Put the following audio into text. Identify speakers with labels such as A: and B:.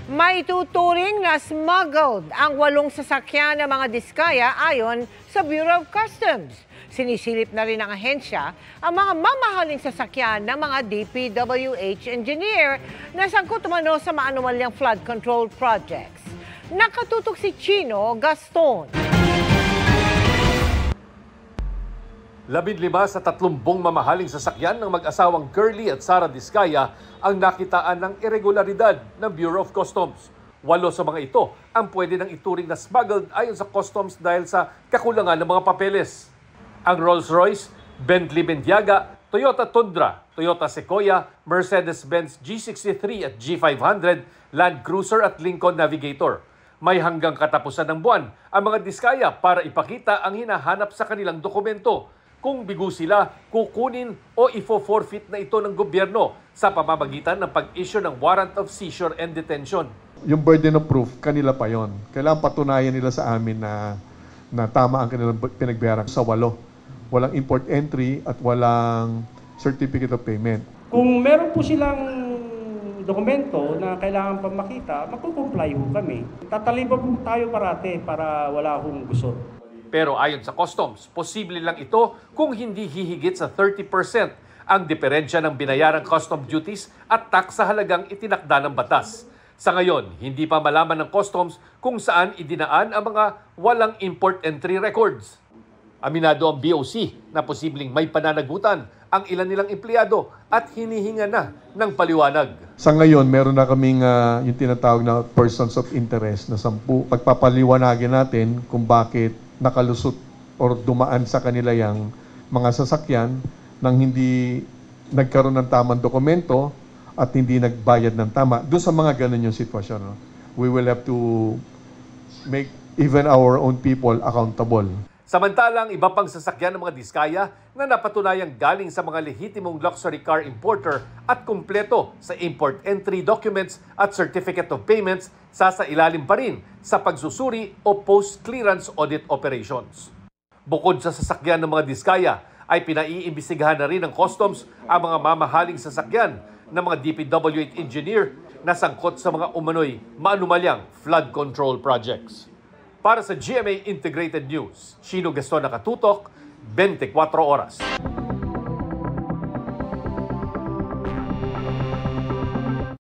A: Maituturing na smuggled ang 8 sasakyan ng mga diskaya ayon sa Bureau of Customs. Sinisilip na rin ng ahensya ang mga mamahaling sasakyan ng mga DPWH engineer na sangkot umano sa maanumalyang flood control projects. Nakatutok si Chino Gaston.
B: 15 sa 30 mamahaling sasakyan ng mag-asawang Curly at Sara Diskaya ang nakitaan ng irregularidad ng Bureau of Customs. 8 sa mga ito ang pwede nang ituring na smuggled ayon sa Customs dahil sa kakulangan ng mga papeles. Ang Rolls-Royce, Bentley Bentiaga, Toyota Tundra, Toyota Sequoia, Mercedes-Benz G63 at G500, Land Cruiser at Lincoln Navigator. May hanggang katapusan ng buwan ang mga diskaya para ipakita ang hinahanap sa kanilang dokumento. Kung bigo sila, kukunin o ifo-forfeit na ito ng gobyerno sa pamamagitan ng pag-issue ng warrant of seizure and detention.
C: Yung burden of proof, kanila pa yon. Kailangan patunayan nila sa amin na tama ang kanilang pinagbayaran sa 8. Walang import entry at walang certificate of payment.
D: Kung meron po silang dokumento na kailangan pa makita, magkukumply ho kami. Tataliban po tayo parate para wala akong gusot.
B: Pero ayon sa Customs, posible lang ito kung hindi hihigit sa 30% ang diferensya ng binayarang custom duties at tax sa halagang itinakda ng batas. Sa ngayon, hindi pa malaman ng Customs kung saan idinaan ang mga walang import entry records. Aminado ang BOC na posibleng may pananagutan ang ilan nilang empleyado at hinihinga na ng paliwanag.
C: Sa ngayon, meron na kaming yung tinatawag na persons of interest na 10. Pagpapaliwanagin natin kung bakit nakalusot or dumaan sa kanila yung mga sasakyan nang hindi nagkaroon ng tamang dokumento at hindi nagbayad ng tama. Doon sa mga ganun yung sitwasyon, no? We will have to make even our own people accountable.
B: Samantalang iba pang sasakyan ng mga diskaya na napatunayang galing sa mga lehitimong luxury car importer at kumpleto sa import entry documents at certificate of payments sasailalim pa rin sa pagsusuri o post-clearance audit operations. Bukod sa sasakyan ng mga diskaya, ay pinaiimbestigahan na rin ng Customs ang mga mamahaling sasakyan ng mga DPWH engineer na sangkot sa mga umano'y maanumalyang flood control projects. Para sa GMA Integrated News, Chino Gaston, nakatutok, 24 oras.